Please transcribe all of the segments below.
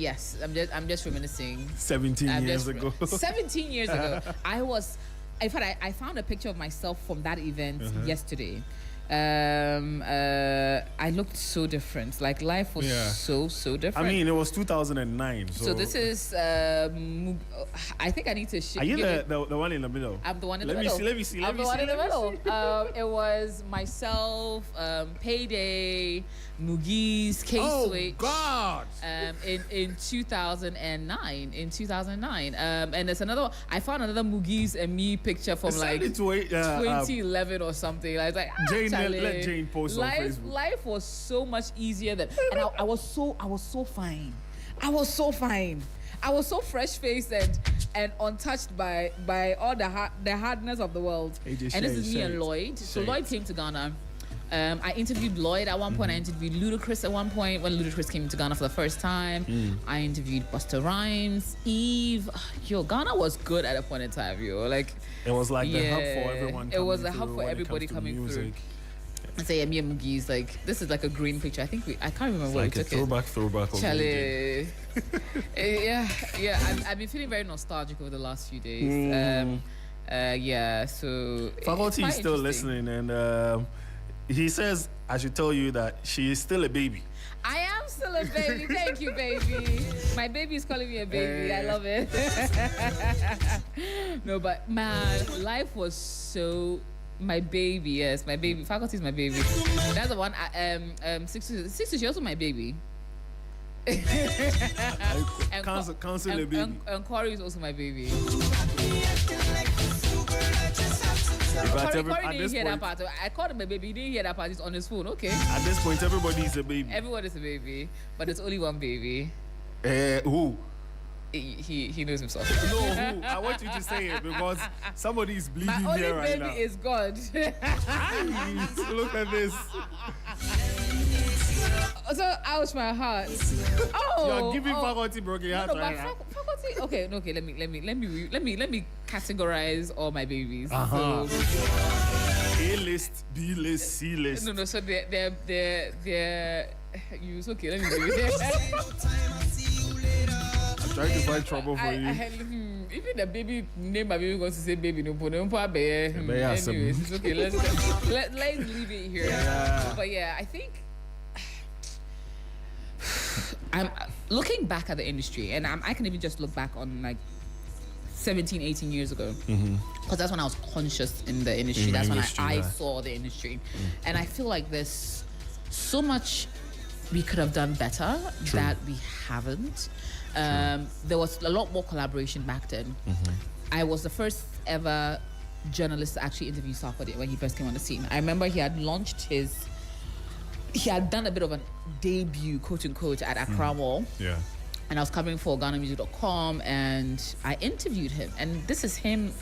Yes, I'm just reminiscing. 17 years ago. 17 years ago. In fact, I found a picture of myself from that event yesterday. I looked so different. Like life was so different. I mean, it was 2009. So this is. I think I need to. Are you the one in the middle? I'm the one in the middle. Let me see. I'm the one in the middle. It was myself, Payday, Mugiz, K-Switch. Oh God! In 2009. In 2009. And there's another one. I found another Mugiz and me picture from like 2011 or something. I was like, let Jane post on Facebook. Life was so much easier then, and I was so fine. I was so fine. I was so fresh faced and untouched by all the hardness of the world. And this is me and Lloyd. So Lloyd came to Ghana. I interviewed Lloyd at one point. I interviewed Ludacris at one point when Ludacris came to Ghana for the first time. I interviewed Busta Rhymes, Eve. Ghana was good at a point in time. Like it was like the hub for everyone. It was a hub for everybody coming through. And say me and Mugiz, like this is like a green picture. I can't remember where we took it. Throwback. Charlie. Yeah. I've been feeling very nostalgic over the last few days. So Faculty is still listening, and he says I should tell you that she is still a baby. I am still a baby. Thank you, baby. My baby is calling me a baby. I love it. No, but man, life was so. My baby, yes, my baby. Faculty is my baby. That's the one. 60, she also my baby. Council a baby. And Corey is also my baby. Corey didn't hear that part. I called him a baby. He didn't hear that part. He's on his phone. Okay. At this point, everybody is a baby. Everyone is a baby, but there's only one baby. Who? He knows himself. No, who? I want you to say it because somebody is bleeding here right now. My only baby is God. Look at this. So ouch my heart. Oh, you are giving Faculty broken heart right now. Faculty. Okay. Let me categorize all my babies. So, A list, B list, C list. No. So they're you. Okay. Let me do it. Trying to find trouble for you. Even the baby name my baby going to say baby no anyways, it's okay. Let's leave it here. Yeah. But yeah, I think I'm looking back at the industry, and I can even just look back on like 17, 18 years ago, because that's when I was conscious in the industry. That's when I saw the industry, and I feel like there's so much we could have done better that we haven't. There was a lot more collaboration back then. I was the first ever journalist to actually interview Sarkodie when he first came on the scene. I remember he had done a bit of a debut, quote unquote, at Accra Mall. Yeah. And I was covering for GhanaMusic.com, and I interviewed him. And this is him,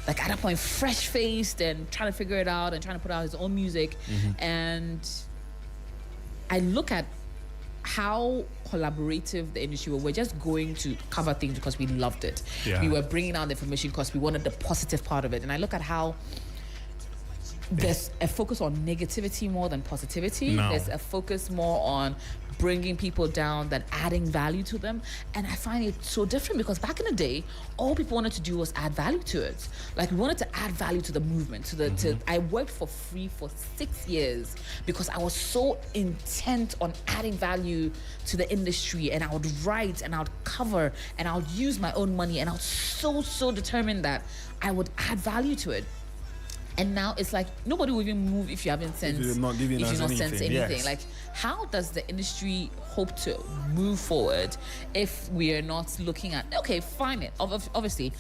like at that point, fresh faced and trying to figure it out and trying to put out his own music. And I look at how collaborative the industry were. We're just going to cover things because we loved it. Yeah. We were bringing out the information because we wanted the positive part of it. And I look at how there's a focus on negativity more than positivity. No. There's a focus more on bringing people down than adding value to them. And I find it so different because back in the day, all people wanted to do was add value to it. Like we wanted to add value to the movement. I worked for free for 6 years because I was so intent on adding value to the industry, and I would write and I would cover and I would use my own money, and I was so determined that I would add value to it. And now it's like nobody will even move if you haven't sensed, if you're not giving us anything. Yes. Like, how does the industry hope to move forward if we are not looking at? Okay, fine. Obviously,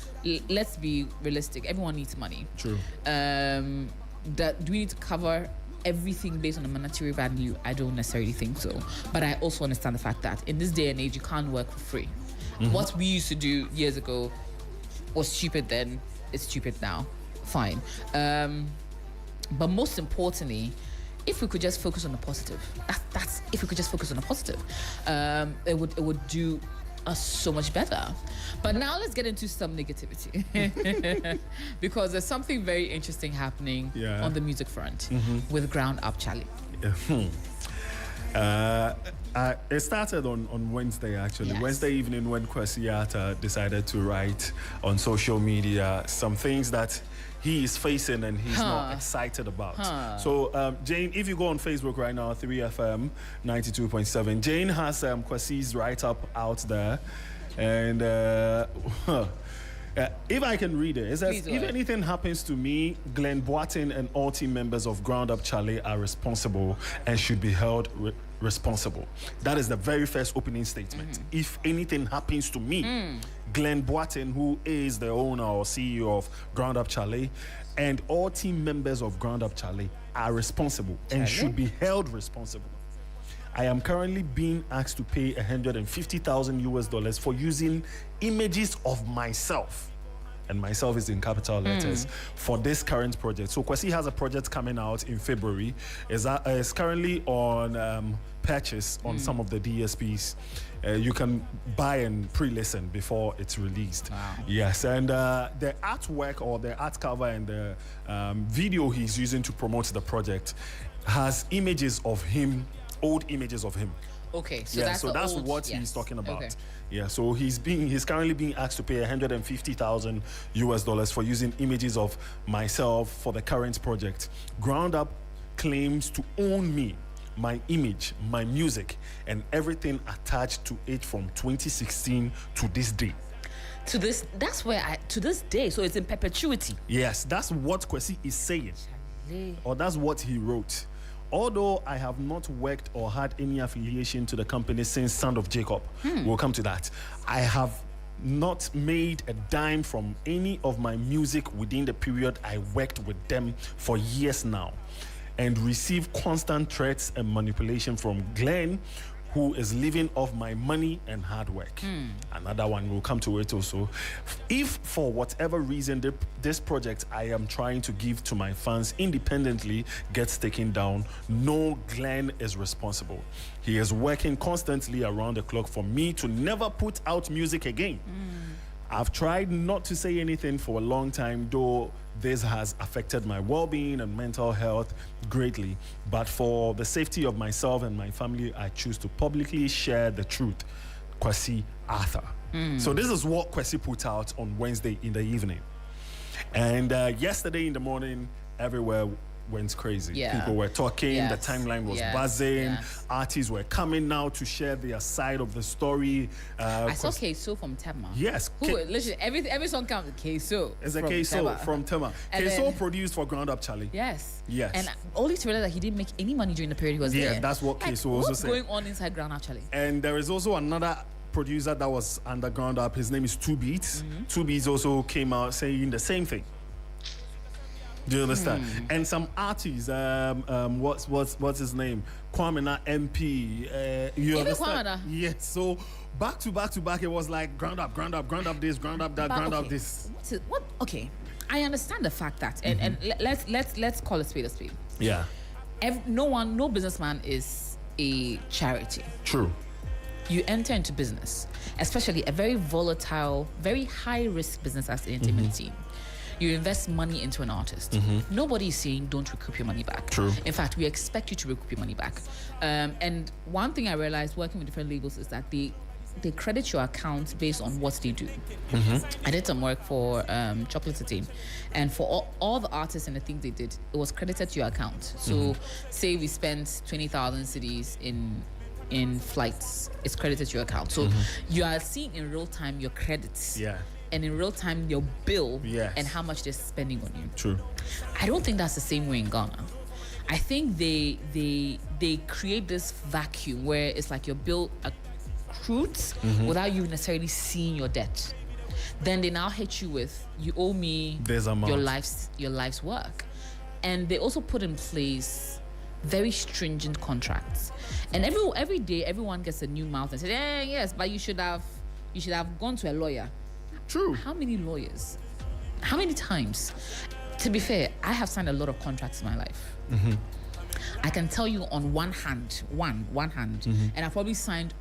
let's be realistic. Everyone needs money. True. Do we need to cover everything based on a monetary value? I don't necessarily think so. But I also understand the fact that in this day and age, you can't work for free. What we used to do years ago was stupid then. It's stupid now. Fine. But most importantly, if we could just focus on the positive, that's if we could just focus on the positive, it would do us so much better. But now let's get into some negativity because there's something very interesting happening on the music front with Ground Up Charlie. It started on Wednesday, actually. Yes. Wednesday evening when Kwesi Arthur decided to write on social media some things that he is facing and he's not excited about. So, Jane, if you go on Facebook right now, 3FM 92.7, Jane has Kwesi's write-up out there. And if I can read it, it says, if anything happens to me, Glenn Boateng and all team members of Ground Up Charlie are responsible and should be held responsible. That is the very first opening statement. If anything happens to me, Glenn Boateng, who is the owner or CEO of Ground Up Charlie, and all team members of Ground Up Charlie are responsible and should be held responsible. I am currently being asked to pay $150,000 for using images of myself, and myself is in capital letters, for this current project. So Kwesi has a project coming out in February. Is currently on purchase on some of the DSPs. You can buy and pre-listen before it's released. Wow. Yes, and the artwork or the art cover and the video he's using to promote the project has images of him, old images of him. Okay, so Yeah, that's so what yes. he's talking about. Okay. Yeah, so he's currently being asked to pay $150,000 for using images of myself for the current project. Ground Up claims to own me, my image, my music, and everything attached to it from 2016 to this day. To this day, so it's in perpetuity. Yes, that's what Kwesi is saying, or that's what he wrote. Although I have not worked or had any affiliation to the company since Sound of Jacob, we'll come to that. I have not made a dime from any of my music within the period I worked with them for years now, and receive constant threats and manipulation from Glenn, who is living off my money and hard work. Another one, will come to it also. If for whatever reason this project I am trying to give to my fans independently gets taken down, no, Glenn is responsible. He is working constantly around the clock for me to never put out music again. I've tried not to say anything for a long time, though this has affected my well-being and mental health greatly. But for the safety of myself and my family, I choose to publicly share the truth. Kwesi Arthur. So this is what Kwesi put out on Wednesday in the evening. And yesterday in the morning, everywhere went crazy. Yeah. People were talking, Yes. the timeline was Yes. buzzing, Yes. artists were coming now to share their side of the story. I saw K-So from Tema. Yes. Literally, every song counts K-So. It's a from K-So Tema. from Tema. And K-So then- produced for Ground Up Charlie. Yes. Yes. And only to realize that he didn't make any money during the period he was Yeah, there. that's what K-So also what's said. going on inside Ground actually? And there is also another producer that was under Ground Up. His name is Two Beats. Two Beats also came out saying the same thing. Do you understand? And some artists, what's his name? Kwamina MP. You Even understand? Kwamina? Yes. So back to back, it was like Ground Up this, Ground Up that, But, Ground Up okay, this. What? Okay, I understand the fact that, and let's call a spade a spade. Yeah. No businessman is a charity. True. You enter into business, especially a very volatile, very high risk business as the entertainment team. You invest money into an artist. Nobody is saying don't recoup your money back. True. In fact, we expect you to recoup your money back. And one thing I realized working with different labels is that they credit your account based on what they do. I did some work for Chocolate Team, and for all the artists and the things they did, it was credited to your account. So say we spent 20,000 cedis in flights, it's credited to your account. So you are seeing in real time your credits. Yeah. And in real time your bill Yes. and how much they're spending on you. True. I don't think that's the same way in Ghana. I think they create this vacuum where it's like your bill accrues without you necessarily seeing your debt. Then they now hit you with, you owe me This amount. your life's work. And they also put in place very stringent contracts. And every day everyone gets a new mouth and says, yes, but you should have gone to a lawyer. True. How many lawyers? How many times? To be fair, I have signed a lot of contracts in my life. I can tell you on one hand, and I've probably signed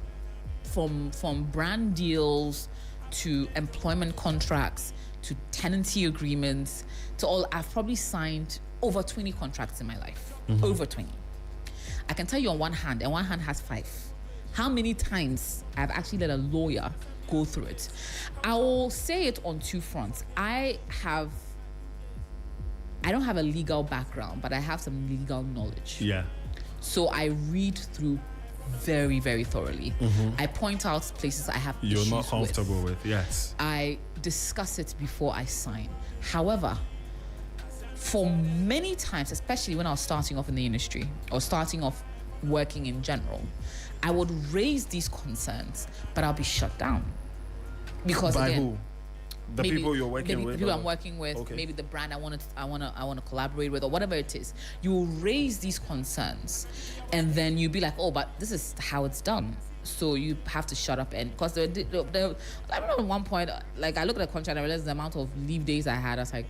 from brand deals to employment contracts to tenancy agreements to all. I've probably signed over 20 contracts in my life. Over 20. I can tell you on one hand, and one hand has 5. How many times I've actually let a lawyer go through it? I will say it on 2 fronts. I don't have a legal background, but I have some legal knowledge. Yeah. So I read through very, very thoroughly. I point out places I have You're issues not comfortable with. Yes. I discuss it before I sign. However, for many times, especially when I was starting off in the industry or starting off working in general, I would raise these concerns, but I'll be shut down. Because By again, who? The people you're working maybe with? people or- I'm working with, Okay. maybe the brand I want to collaborate with, or whatever it is. You will raise these concerns, and then you'll be like, oh, but this is how it's done. So you have to shut up. And because I remember at one point, like I looked at the contract and I realized the amount of leave days I had. I was like,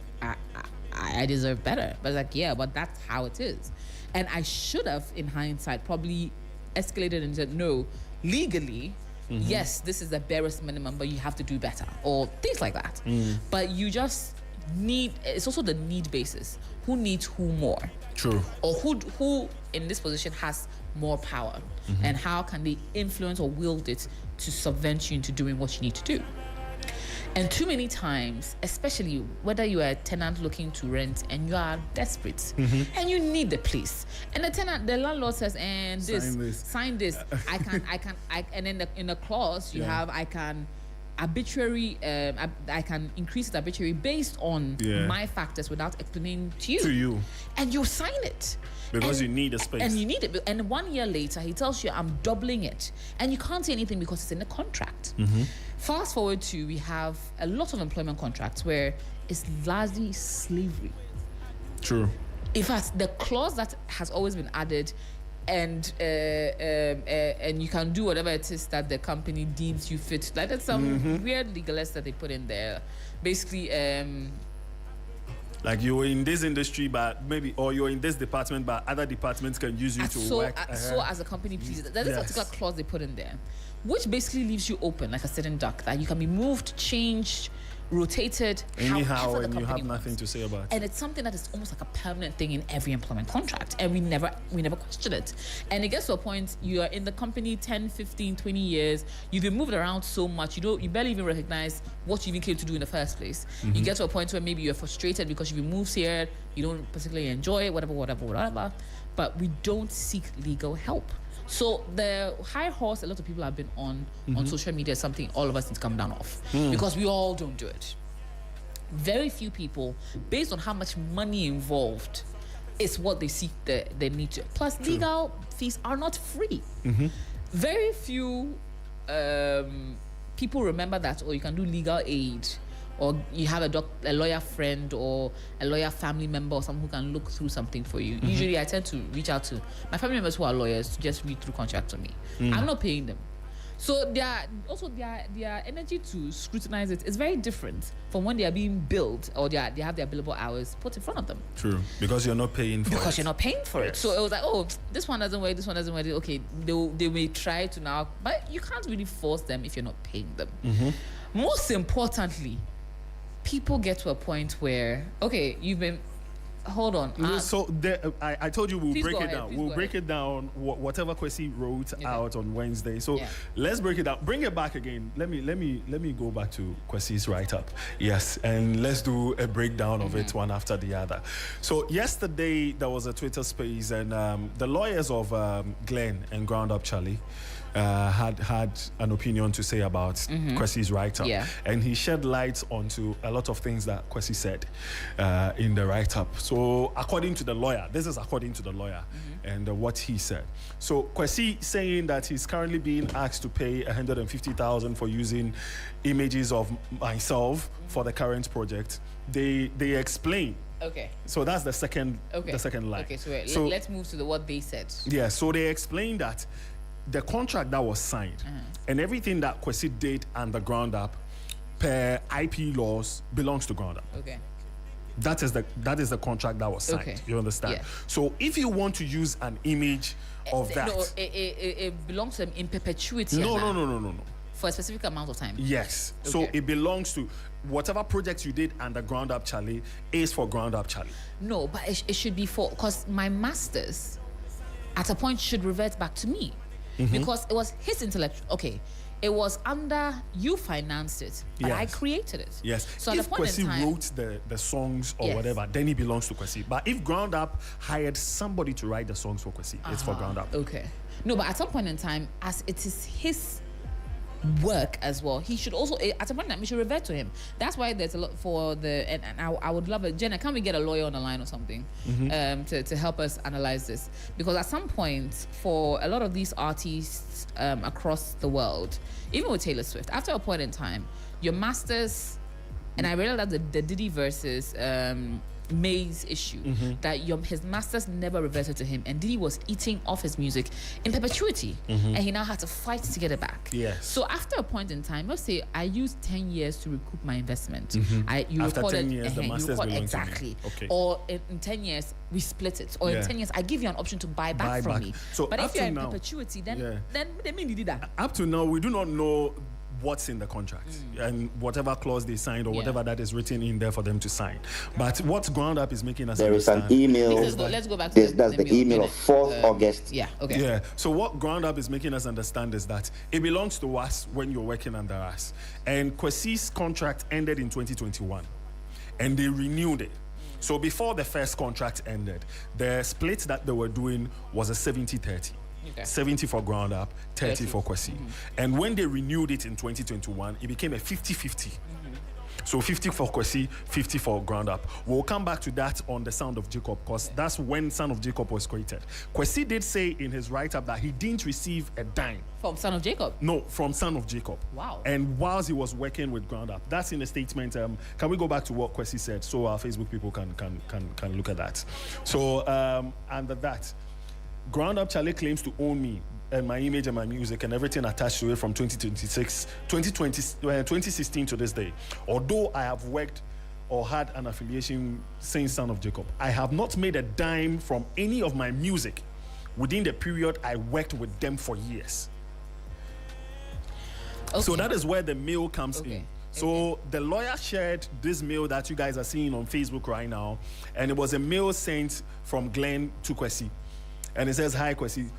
I deserve better. But like, yeah, but that's how it is. And I should have, in hindsight, probably escalated and said, no, legally, yes, this is the barest minimum, but you have to do better, or things like that. But you just need, it's also the need basis. Who needs who more? True. Or who in this position has more power? And how can they influence or wield it to subvert you into doing what you need to do? And too many times, especially whether you are a tenant looking to rent and you are desperate and you need the place, and the landlord says, and sign this, and then in the clause you have, I can arbitrary, I can increase it arbitrary based on my factors without explaining to you. And you sign it. Because you need a space. And you need it. And 1 year later, he tells you, I'm doubling it. And you can't say anything because it's in the contract. Fast forward to, we have a lot of employment contracts where it's largely slavery. True. In fact, the clause that has always been added, and you can do whatever it is that the company deems you fit. Like there's some weird legalist that they put in there. Basically, like you're in this industry, but maybe, or you're in this department, but other departments can use you to work. So as a company, please, there's a particular clause they put in there, which basically leaves you open like a sitting duck, that you can be moved, changed, rotated, anyhow, however the and you have company nothing wants. to say about it. And it's something that is almost like a permanent thing in every employment contract, and we never question it. And it gets to a point, you are in the company 10, 15, 20 years, you've been moved around so much, you barely even recognize what you even came to do in the first place. You get to a point where maybe you're frustrated because you've been moved here, you don't particularly enjoy it, whatever, but we don't seek legal help. So the high horse a lot of people have been on social media is something all of us need to come down off, because we all don't do it. Very few people, based on how much money involved, is what they seek they need to. Plus, legal fees are not free. Very few people remember that, or you can do legal aid, or you have a lawyer friend or a lawyer family member or someone who can look through something for you. Usually I tend to reach out to my family members who are lawyers to just read through contracts for me. I'm not paying them. So their energy to scrutinize it is very different from when they are being billed, or they have their billable hours put in front of them. True, because you're not paying for it. Because you're not paying for it. So it was like, oh, this one doesn't work, this one doesn't work. Okay, they may try to now, but you can't really force them if you're not paying them. Most importantly, people get to a point where, okay, you've been, hold on. So I told you we'll break it ahead, down. We'll break it down, whatever Kwesi wrote out on Wednesday. So Yeah. let's break it down. Bring it back again. Let me go back to Kwesi's write-up. Yes, and let's do a breakdown of it one after the other. So yesterday there was a Twitter space, and the lawyers of Glenn and Ground Up Charlie had an opinion to say about Kwesi's write-up. Yeah. And he shed light onto a lot of things that Kwesi said in the write-up. So according to the lawyer, this is according to the lawyer and what he said. So Kwesi saying that he's currently being asked to pay 150,000 for using images of myself for the current project. They explain. Okay. So that's the second line. Okay, so let's move to what they said. Yeah, so they explained that the contract that was signed and everything that Kwesi did and the Ground Up per IP laws belongs to Ground Up. Okay. That is the contract that was signed. Okay. You understand? Yeah. So if you want to use an image of that, No, it belongs to them in perpetuity. no. For a specific amount of time. Yes. Okay. So it belongs to whatever project you did and the Ground Up Charlie is for Ground Up Charlie. No, but it should be for, because my masters at a point should revert back to me because it was his intellectual. Okay, it was under you financed it, but I created it. Yes. So if at the point Kwesi in time, wrote the songs or whatever, then he belongs to Kwesi. But if Ground Up hired somebody to write the songs for Kwesi, it's for Ground Up. Okay. No, but at some point in time, as it is his work as well, he should also, at some point in time, we should revert to him. That's why there's a lot for the, and I would love it. Jenna, can we get a lawyer on the line or something to help us analyze this? Because at some point, for a lot of these artists across the world, even with Taylor Swift, after a point in time, your masters, and I realized that the Diddy versus Maze issue, that his masters never reverted to him, and Diddy was eating off his music in perpetuity, and he now had to fight to get it back. Yes. So after a point in time, let's say I used 10 years to recoup my investment. You After recorded 10 years, the masters belong to me. exactly. Okay. Or in 10 years we split it, or in 10 years I give you an option to buy back from me. So but if up you're to in now- perpetuity, then they mean you did that. Up to now, we do not know what's in the contract and whatever clause they signed or whatever that is written in there for them to sign. But what Ground Up is making us There is an understand- email. Let's go back to That's the email of 4th August. Yeah. Okay. Yeah. So what Ground Up is making us understand is that it belongs to us when you're working under us. And Kwesi's contract ended in 2021, and they renewed it. So before the first contract ended, the split that they were doing was a 70-30. Okay. 70 for Ground Up, 30 for Kwesi. And when they renewed it in 2021, it became a 50-50. So 50 for Kwesi, 50 for Ground Up. We'll come back to that on the Sound of Jacob, because that's when Sound of Jacob was created. Kwesi did say in his write-up that he didn't receive a dime. From Son of Jacob. No, from Son of Jacob. Wow. And whilst he was working with Ground Up, that's in a statement. Can we go back to what Kwesi said so our Facebook people can look at that? So under that, Ground Up Charlie claims to own me and my image and my music and everything attached to it from 2016 to this day. Although I have worked or had an affiliation since Son of Jacob, I have not made a dime from any of my music within the period I worked with them for years. Okay. So that is where the mail comes in. So the lawyer shared this mail that you guys are seeing on Facebook right now, and it was a mail sent from Glenn to Kwesi. And it says, "Hi Kwesi,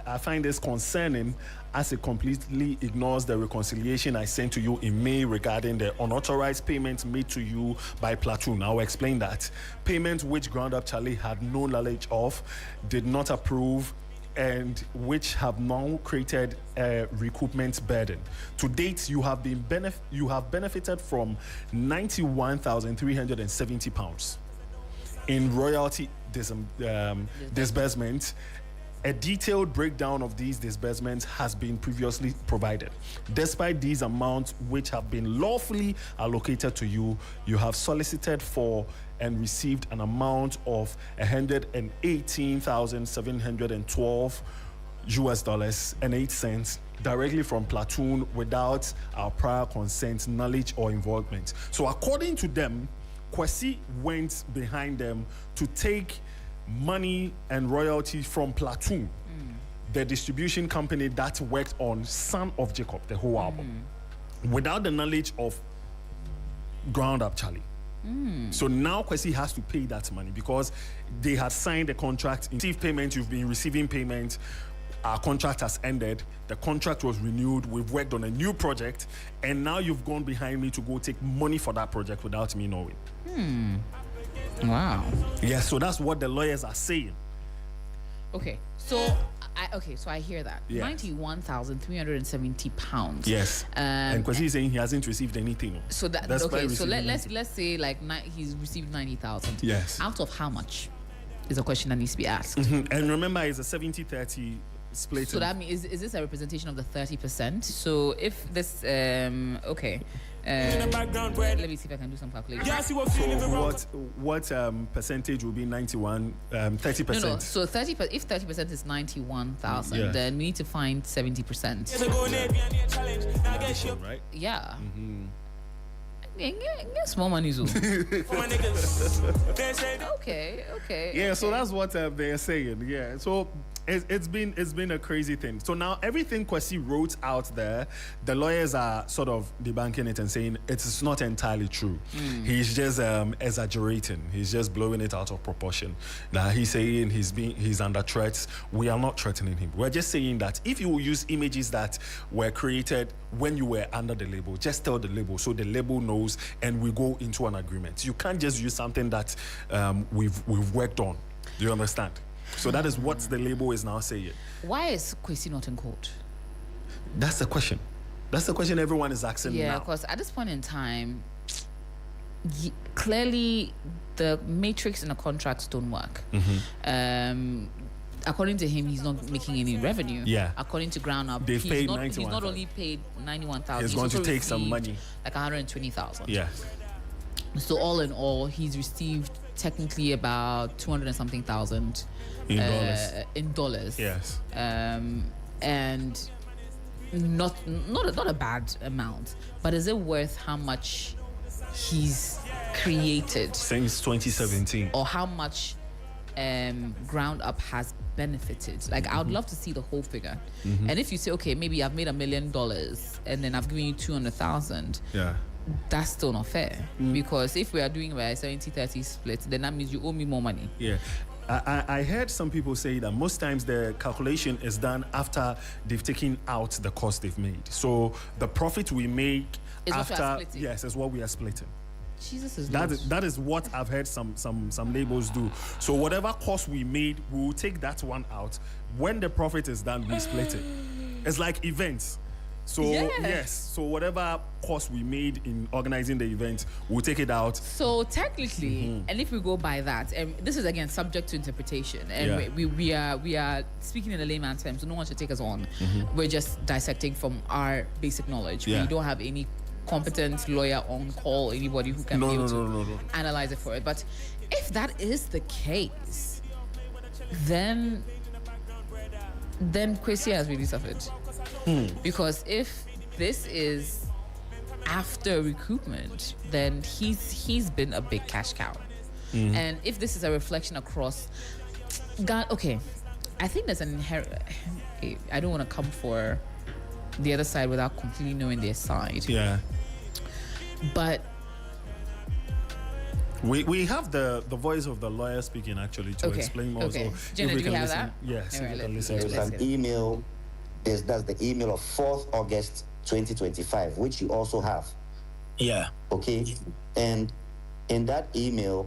I find this concerning as it completely ignores the reconciliation I sent to you in May regarding the unauthorized payments made to you by Platoon." I'll explain that. Payments which Ground Up Charlie had no knowledge of, did not approve, and which have now created a recoupment burden. To date, you have benefited from £91,370 in royalty disbursement. A detailed breakdown of these disbursements has been previously provided. Despite these amounts which have been lawfully allocated to you, you have solicited for and received an amount of $118,712 directly from Platoon without our prior consent, knowledge, or involvement. So according to them, Kwesi went behind them to take money and royalty from Platoon, the distribution company that worked on Son of Jacob, the whole album, without the knowledge of Ground Up Charlie. So now Kwesi has to pay that money because they had signed a contract. Receive payment, you've been receiving payment. Our contract has ended. The contract was renewed. We've worked on a new project, and now you've gone behind me to go take money for that project without me knowing. Wow. Yeah, so that's what the lawyers are saying. Okay. So I hear that. Yeah. £91,370. Yes. And Kwesi is saying he hasn't received anything. So that That's okay. by So receiving let's say like he's received 90,000. Yes. Out of how much is a question that needs to be asked. And remember, it's a 70-30 split. So that means is this a representation of the 30%? So if this let me see if I can do some calculation. So what percentage will be 91? 30%. No. So 30. If 30% is 91,000, Yeah. then we need to find 70%. Right? Yeah. small money, so. Okay. Yeah, so that's what they're saying. Yeah, so it's been a crazy thing. So now everything Kwesi wrote out there, the lawyers are sort of debunking it and saying it's not entirely true. He's just exaggerating. He's just blowing it out of proportion. Now he's saying he's under threats. We are not threatening him. We're just saying that if you use images that were created when you were under the label, just tell the label so the label knows and we go into an agreement. You can't just use something that we've worked on. Do you understand? So that is what the label is now saying. Why is Kwesi not in court? That's the question. That's the question everyone is asking now. Yeah, because at this point in time, clearly the matrix in the contracts don't work. According to him, he's not making any revenue. Yeah. According to Ground Up, They've paid he's not only paid 91,000. He's going to take some money, like 120,000. Yeah. So all in all, he's received technically about 200 and something thousand in dollars. Yes. And not a bad amount, but is it worth how much he's created Since 2017, or how much Ground Up has benefited? Like, I would love to see the whole figure. And if you say, okay, maybe I've made $1 million and then I've given you 200,000, yeah, that's still not fair, because if we are doing a 70-30 split, then that means you owe me more money. yeah. I heard some people say that most times the calculation is done after they've taken out the cost they've made. So the profit we make Is what we are after, splitting. yes, is what we are splitting. Jesus is That is what I've heard some labels do. So whatever cost we made, we will take that one out. When the profit is done, we split it. It's like events. So yes, so whatever cost we made in organizing the event, we'll take it out. So technically, and if we go by that, and this is again subject to interpretation, and we are speaking in a layman's terms, so no one should take us on. We're just dissecting from our basic knowledge. Yeah. We don't have any competent lawyer on call, anybody who can be able to analyze it for it. But if that is the case, then Kwesi has really suffered. Because if this is after recoupment, then he's been a big cash cow. And if this is a reflection across God, okay, I think there's an inherent, I don't want to come for the other side without completely knowing their side. Yeah. But we have the voice of the lawyer speaking actually to explain more. Okay. So Jenna, if we do we can have listen, that? yes, All right, we can let's- listen to There's that. an email. That's the email of 4th August 2025, which you also have. Yeah. Okay. And in that email,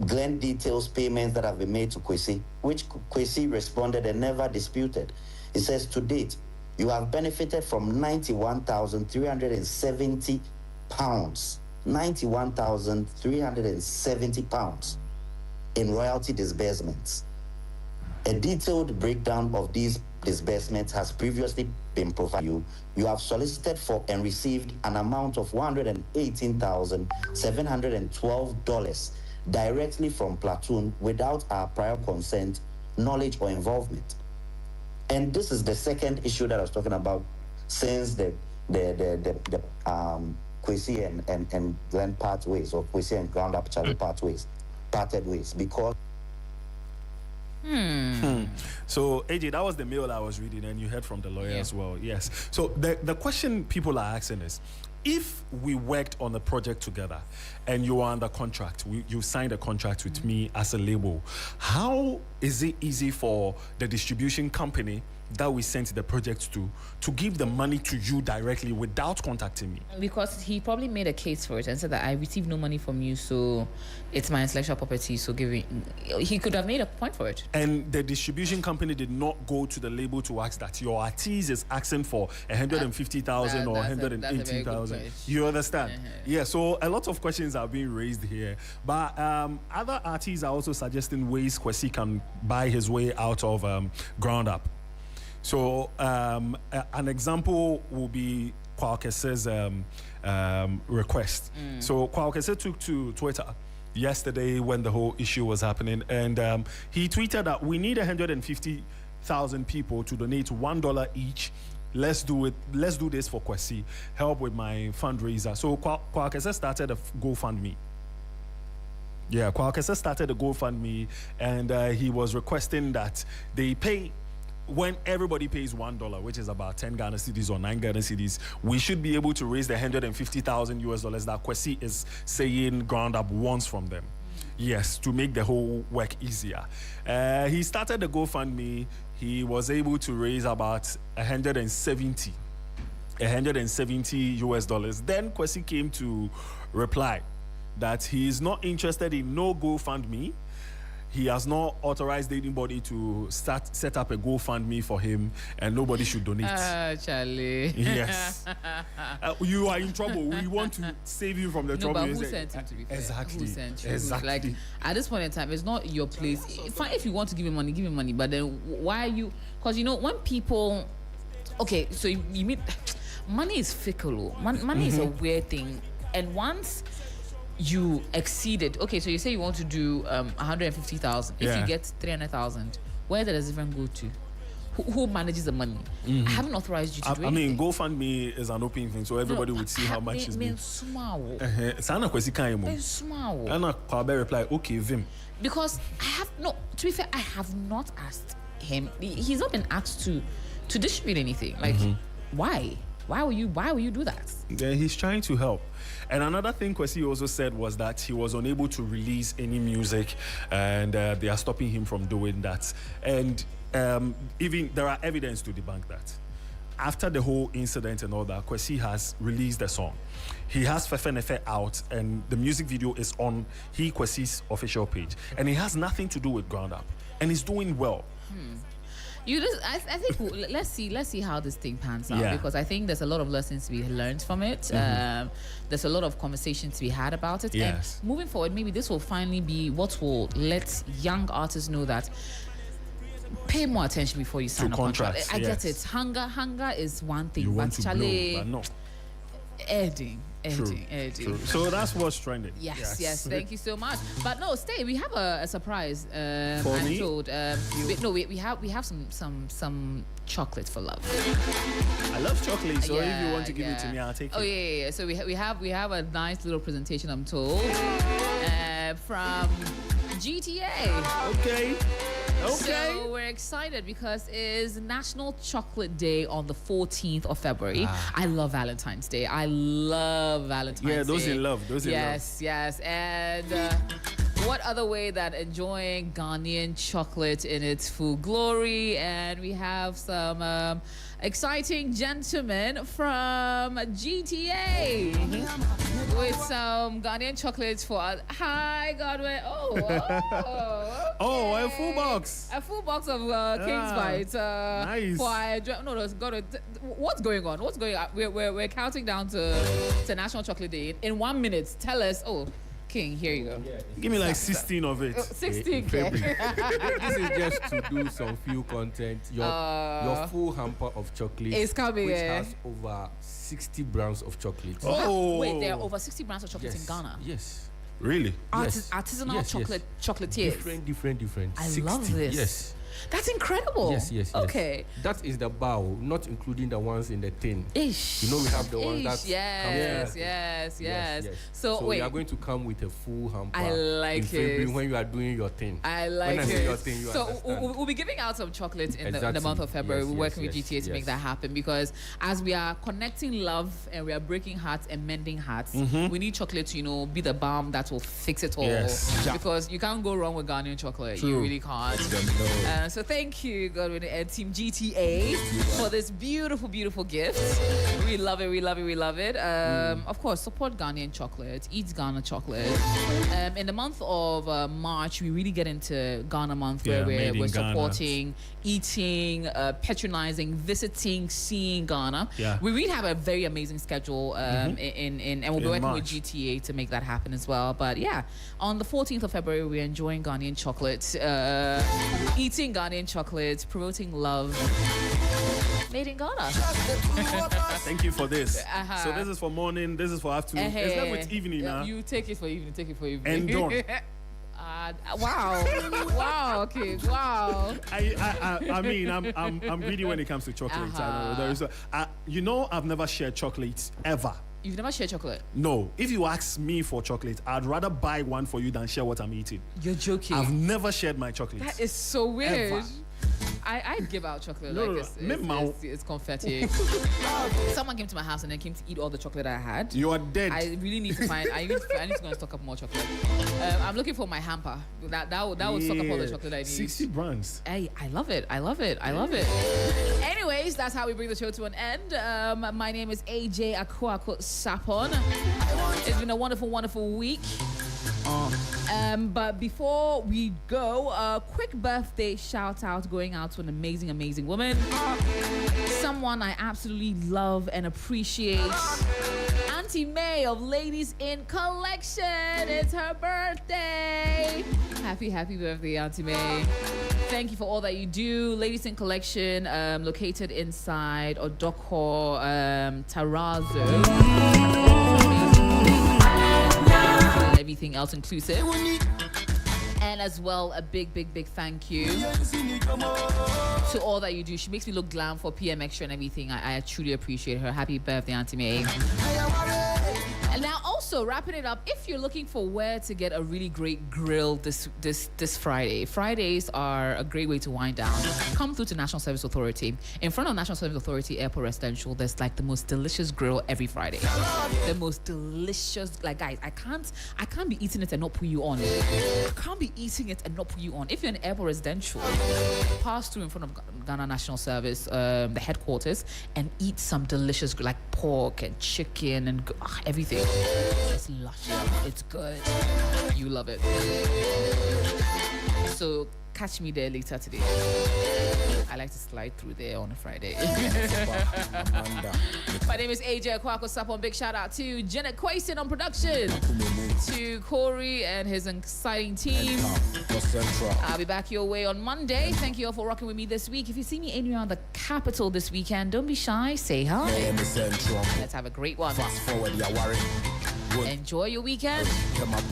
Glenn details payments that have been made to Kwesi, which Kwesi responded and never disputed. It says, to date, you have benefited from 91,370 pounds. 91,370 pounds in royalty disbursements. A detailed breakdown of these disbursements has previously been provided you. You have solicited for and received an amount of $118,712 directly from Platoon without our prior consent, knowledge, or involvement. And this is the second issue that I was talking about since the Kwesi and Glenn part ways, or Kwesi and Ground Up Charlie parted ways, because So AJ, that was the mail I was reading, and you heard from the lawyer as well. Yes. So the question people are asking is, if we worked on a project together and you are under contract, you signed a contract with me as a label, how is it easy for the distribution company that we sent the project to give the money to you directly without contacting me? because he probably made a case for it and said that I received no money from you, so it's my intellectual property, so he could have made a point for it. And the distribution company did not go to the label to ask that. Your artist is asking for 150,000 or that's a very 180,000. good point. You understand? Yeah, so a lot of questions are being raised here. But other artists are also suggesting ways Kwesi can buy his way out of Ground Up. So an example will be Kwaukese's request. So Kwaukese took to Twitter yesterday when the whole issue was happening, and he tweeted that we need 150,000 people to donate $1 each let's do it. Let's do this for Kwesi. Help with my fundraiser. So Kwakese started a GoFundMe. Yeah, Kwakese started a GoFundMe, and he was requesting that they pay. When everybody pays $1, which is about 10 Ghana cedis or 9 Ghana cedis, we should be able to raise the $150,000 that Kwesi is saying Ground Up wants from them. Yes, to make the whole work easier. He started the GoFundMe. He was able to raise about $170. Then Kwesi came to reply that he is not interested in no GoFundMe. He has not authorized anybody to set up a GoFundMe for him, and nobody should donate. Charlie. Yes. You are in trouble. We want to save you from the trouble. But who sent him, to be fair? Exactly. Who sent you? Exactly. Like, at this point in time, it's not your place. Fine, if you want to give him money, but then why are you... Because, when people... Okay, so you mean... Money is fickle. Money is a weird thing. And once... you exceeded. Okay, so you say you want to do 150,000. If you get 300,000, where does it even go to? Who manages the money? I haven't authorized you to do anything. GoFundMe is an open thing, so everybody would see how much is being. Sana Kwesi kan mo. Ana Kwabe reply, okay, Vim. Because to be fair, I have not asked him. He's not been asked to distribute anything. Like, why? Why will you do that? Yeah, he's trying to help. And another thing Kwesi also said was that he was unable to release any music, and they are stopping him from doing that. And even there are evidence to debunk that. After the whole incident and all that, Kwesi has released a song. He has Fefe Nefe out, and the music video is on Kwesi's official page. And it has nothing to do with Ground Up. And he's doing well. I think let's see how this thing pans out, because I think there's a lot of lessons to be learned from it. There's a lot of conversations to be had about it. Yes. And moving forward, maybe this will finally be what will let young artists know that pay more attention before you sign a contract. I get it. Hunger is one thing, you want but to blow, but no. Editing. True. So that's what's trending. Yes. Thank you so much. But no, stay. We have a surprise. For me? Told. We have some chocolate for love. I love chocolate, so if you want to give it to me, I'll take it. Oh yeah. So we have a nice little presentation, I'm told, from GTA. Okay. So we're excited because it is National Chocolate Day on the 14th of February. I love Valentine's Day. I love Valentine's Day. Yeah, those in love. Yes. And what other way than enjoying Ghanaian chocolate in its full glory? And we have some exciting gentlemen from GTA with some Ghanaian chocolates for us. Hi, Godwin. Oh, a full box. A full box of King's Bites. Nice. What's going on? We're counting down to National Chocolate Day. In 1 minute, tell us. Oh, King, here you go. Give me like 16 of it. 16. This is just to do some few content. Your full hamper of chocolate is coming, which has over 60 brands of chocolate. Oh, wait, there are over 60 brands of chocolate in Ghana. Yes. Really? Artisanal chocolatiers. Different. I 60. love this. Yes. That's incredible. Yes. Okay. That is the bowl, not including the ones in the tin. Ish. You know we have the ones that Yes. So we are going to come with a full hamper. I like in February it. when you are doing your thing. I like when I it. say your thing, you so understand. we'll be giving out some chocolate in the Exactly. month of February. Yes, We're working with yes, GTA to make yes. that happen, because as we are connecting love and we are breaking hearts and mending hearts, we need chocolate to be the balm that will fix it all. Yes. Because you can't go wrong with Ghanaian chocolate. True. You really can't. So thank you, Godwin and Team GTA, for this beautiful gift. We love it. Of course, support Ghanaian chocolate. Eat Ghana chocolate. In the month of March, we really get into Ghana month, where made in we're Ghana. supporting, eating, patronizing, visiting, seeing Ghana. Yeah. We really have a very amazing schedule and we'll be In working March. with GTA to make that happen as well. But yeah, on the 14th of February, we're enjoying Ghanaian chocolate, eating Ghanaian chocolate, promoting love. Made in Ghana. Thank you for this. Uh-huh. So this is for morning, this is for afternoon. It's left with evening now. You take it for evening. And done. God. Wow. Wow. Okay. Wow. I mean, I'm greedy when it comes to chocolate. I know there is I've never shared chocolate ever. You've never shared chocolate? No. If you ask me for chocolate, I'd rather buy one for you than share what I'm eating. You're joking. I've never shared my chocolate. That is so weird. Ever. I'd give out chocolate. No, like no. it's confetti. Someone came to my house and then came to eat all the chocolate I had. You are dead. I really need to find. I need to go and stock up more chocolate. I'm looking for my hamper. That would stock up all the chocolate I need. 60 brands. I love it. I love it. Anyways, that's how we bring the show to an end. My name is AJ Akuako Sapon. It's been a wonderful, wonderful week. But before we go, a quick birthday shout out going out to an amazing, amazing woman. Someone I absolutely love and appreciate. Auntie May of Ladies in Collection. It's her birthday. Happy birthday, Auntie May. Thank you for all that you do. Ladies in Collection, located inside Odoko, Tarazo. Everything else inclusive. And as well, a big thank you to all that you do. She makes me look glam for PM Extra and everything. I truly appreciate her. Happy birthday, Auntie May. And now also wrapping it up, if you're looking for where to get a really great grill this Friday, Fridays are a great way to wind down. Come through to National Service Authority. In front of National Service Authority Airport Residential, there's like the most delicious grill every Friday. The most delicious, like guys, I can't be eating it and not put you on. I can't be eating it and not put you on. If you're in Airport Residential, pass through in front of Ghana National Service, the headquarters, and eat some delicious like pork and chicken and everything. It's luscious. It's good. You love it. So catch me there later today. I like to slide through there on a Friday. My name is AJ Akuako Sapon. Big shout out to Janet Quayson on production. To Corey and his exciting team. I'll be back your way on Monday. Thank you all for rocking with me this week. If you see me anywhere around the capital this weekend, don't be shy. Say hi. Let's have a great one. Enjoy your weekend.